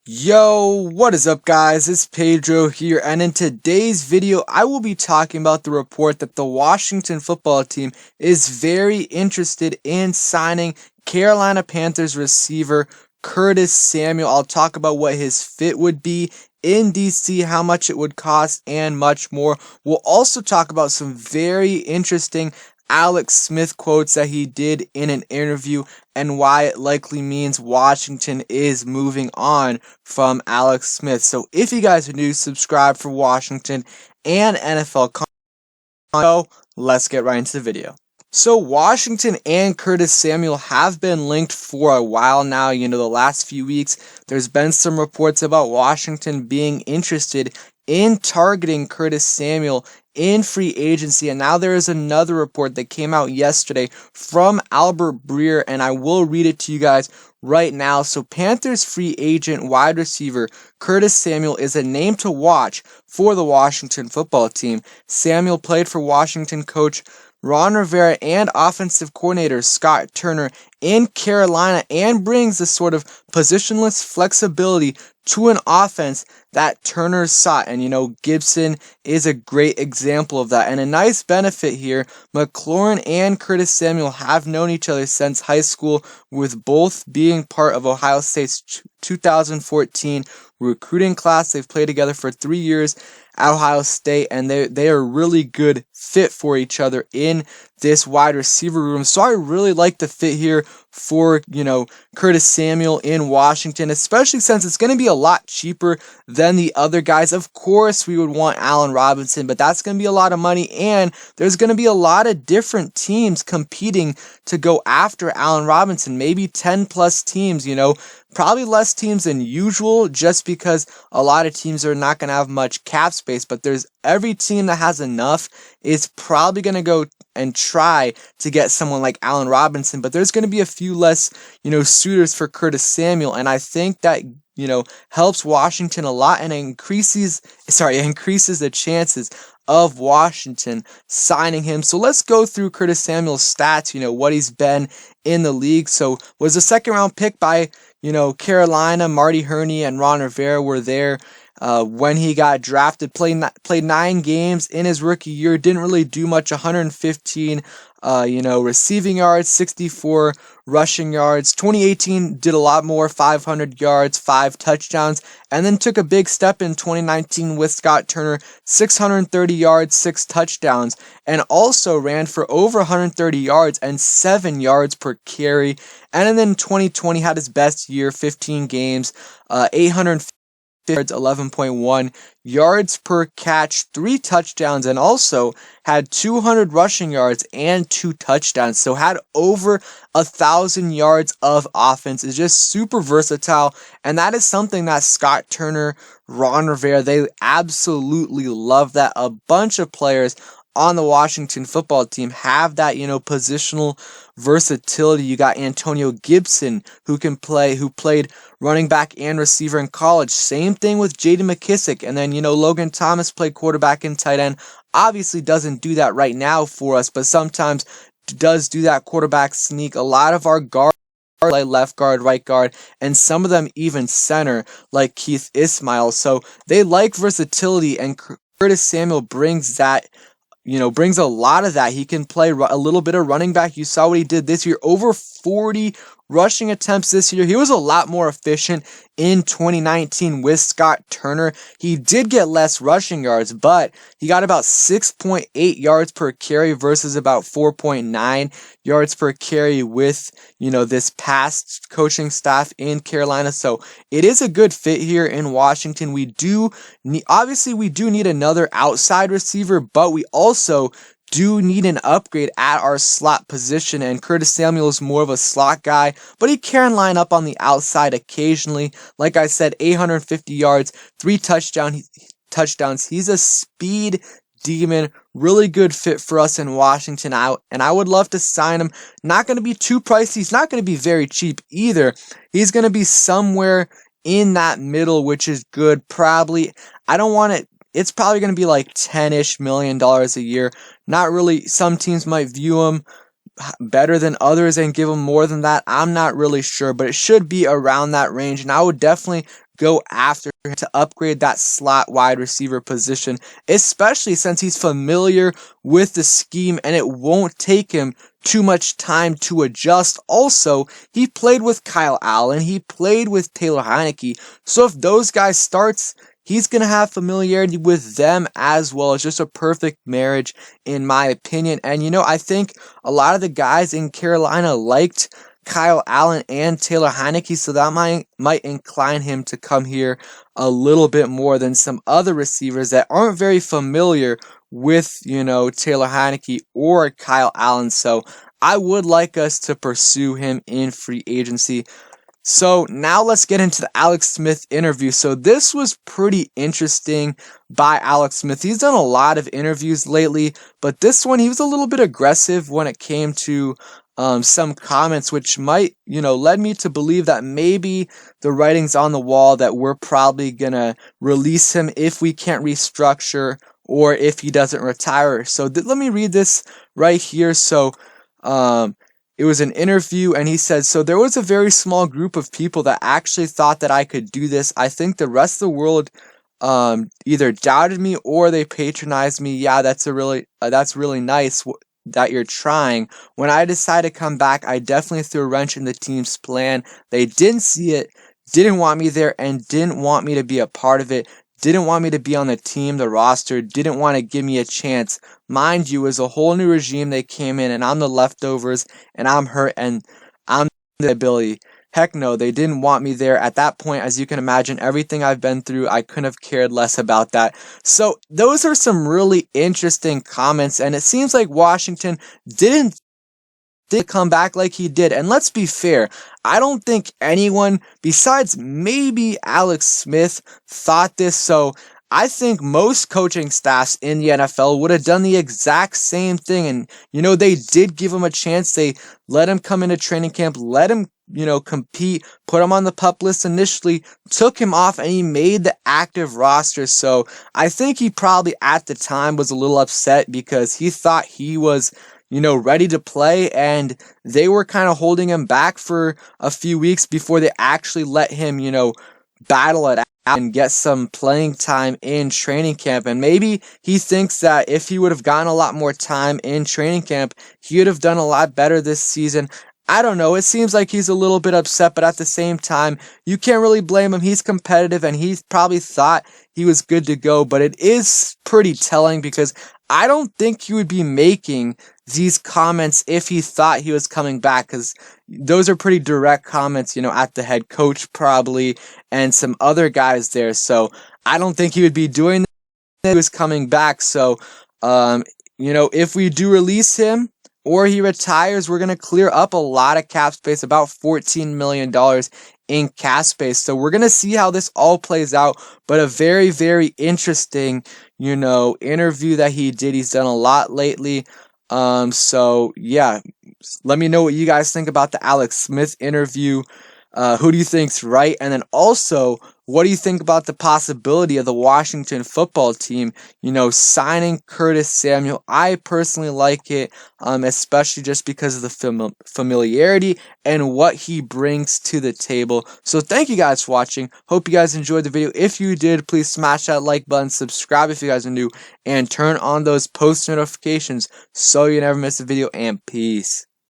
Yo, what is up guys? It's Pedro here, and in today's video I will be talking about the report that the Washington football team is very interested in signing Carolina Panthers receiver Curtis Samuel. I'll talk about what his fit would be in DC, how much it would cost, and much more. We'll also talk about some very interesting Alex Smith quotes that he did in an interview and why it likely means Washington is moving on from Alex Smith. So if you guys are new, subscribe for Washington and NFL content. So let's get right into the video. So Washington and Curtis Samuel have been linked for a while now. The last few weeks, there's been some reports about Washington being interested in targeting Curtis Samuel in free agency, and now there is another report that came out yesterday from Albert Breer, and I will read it to you guys right now. So Panthers free agent wide receiver Curtis Samuel is a name to watch for the Washington football team. Samuel played for Washington coach Ron Rivera and offensive coordinator Scott Turner in Carolina, and brings a sort of positionless flexibility to an offense that Turner sought. And Gibson is a great example of that. And a nice benefit here, McLaurin and Curtis Samuel have known each other since high school, with both being part of Ohio State's 2014 recruiting class. They've played together for 3 years at Ohio State, and they are a really good fit for each other in this wide receiver room. So I really like the fit here for, Curtis Samuel in Washington, especially since it's going to be a lot cheaper than the other guys. Of course, we would want Allen Robinson, but that's going to be a lot of money, and there's going to be a lot of different teams competing to go after Allen Robinson, maybe 10 plus teams, probably less teams than usual, just because a lot of teams are not going to have much cap space, but there's every team that has enough is probably going to go and try to get someone like Allen Robinson, but there's going to be a few less, suitors for Curtis Samuel, and I think that, helps Washington a lot, and increases the chances of Washington signing him. So let's go through Curtis Samuel's stats, what he's been in the league. So was a second round pick by, Carolina. Marty Herney and Ron Rivera were there when he got drafted. Played 9 games in his rookie year. Didn't really do much. 115 receiving yards, 64 rushing yards. 2018 did a lot more, 500 yards, 5 touchdowns, and then took a big step in 2019 with Scott Turner, 630 yards, 6 touchdowns, and also ran for over 130 yards and 7 yards per carry. And then 2020 had his best year, 15 games, 850 yards, 11.1 yards per catch, 3 touchdowns, and also had 200 rushing yards and 2 touchdowns. So had over 1,000 yards of offense. Is just super versatile, and that is something that Scott Turner, Ron Rivera, they absolutely love that. A bunch of players on the Washington football team have that, positional versatility. You got Antonio Gibson, who played running back and receiver in college. Same thing with J.D. McKissick. And then, Logan Thomas played quarterback and tight end. Obviously doesn't do that right now for us, but sometimes does do that quarterback sneak. A lot of our guards like left guard, right guard, and some of them even center, like Keith Ismail. So they like versatility, and Curtis Samuel brings that, brings a lot of that. He can play a little bit of running back. You saw what he did this year, over 40 rushing attempts this year. He was a lot more efficient in 2019 with Scott Turner. He did get less rushing yards, but he got about 6.8 yards per carry versus about 4.9 yards per carry with, this past coaching staff in Carolina. So it is a good fit here in Washington. We do need another outside receiver, but we also do need an upgrade at our slot position, and Curtis Samuel is more of a slot guy, but he can line up on the outside occasionally. Like I said, 850 yards, 3 touchdowns. He's a speed demon, really good fit for us in Washington, and I would love to sign him. Not going to be too pricey. He's not going to be very cheap either. He's going to be somewhere in that middle, which is good. Probably, it's probably going to be like $10-ish million a year. Not really. Some teams might view him better than others and give him more than that. I'm not really sure, but it should be around that range, and I would definitely go after him to upgrade that slot wide receiver position, especially since he's familiar with the scheme and it won't take him too much time to adjust. Also, he played with Kyle Allen, he played with Taylor Heinicke, so if those guys starts, he's going to have familiarity with them as well. It's just a perfect marriage in my opinion. And I think a lot of the guys in Carolina liked Kyle Allen and Taylor Heinicke, so that might incline him to come here a little bit more than some other receivers that aren't very familiar with, Taylor Heinicke or Kyle Allen. So I would like us to pursue him in free agency. So now let's get into the Alex Smith interview. So this was pretty interesting by Alex Smith. He's done a lot of interviews lately, but this one he was a little bit aggressive when it came to some comments, which might, led me to believe that maybe the writing's on the wall that we're probably gonna release him if we can't restructure or if he doesn't retire. So let me read this right here. So it was an interview, and he said, so there was a very small group of people that actually thought that I could do this. I think the rest of the world either doubted me or they patronized me. Yeah, that's really nice that you're trying. When I decided to come back, I definitely threw a wrench in the team's plan. They didn't see it, didn't want me there, and didn't want me to be a part of it. Didn't want me to be on the team, the roster, didn't want to give me a chance. Mind you, it was a whole new regime they came in, and I'm the leftovers, and I'm hurt, and I'm the ability. Heck no, they didn't want me there. At that point, as you can imagine, everything I've been through, I couldn't have cared less about that. So those are some really interesting comments, and it seems like Washington didn't come back like he did. And let's be fair, I don't think anyone besides maybe Alex Smith thought this. So I think most coaching staffs in the NFL would have done the exact same thing. And, they did give him a chance. They let him come into training camp, let him, compete, put him on the PUP list initially, took him off, and he made the active roster. So I think he probably at the time was a little upset because he thought he was ready to play, and they were kind of holding him back for a few weeks before they actually let him, battle it out and get some playing time in training camp. And maybe he thinks that if he would have gotten a lot more time in training camp, he would have done a lot better this season. I don't know. It seems like he's a little bit upset, but at the same time, you can't really blame him. He's competitive, and he probably thought he was good to go, but it is pretty telling because I don't think he would be making these comments if he thought he was coming back, because those are pretty direct comments, at the head coach probably and some other guys there. So I don't think he would be doing that if he was coming back. So, if we do release him or he retires, we're going to clear up a lot of cap space, about $14 million in cap space. So we're going to see how this all plays out, but a very, very interesting, interview that he did. He's done a lot lately. So yeah, let me know what you guys think about the Alex Smith interview. Who do you think's right? And then also, what do you think about the possibility of the Washington football team, signing Curtis Samuel? I personally like it, especially just because of the familiarity and what he brings to the table. So thank you guys for watching. Hope you guys enjoyed the video. If you did, please smash that like button, subscribe if you guys are new, and turn on those post notifications so you never miss a video, and peace.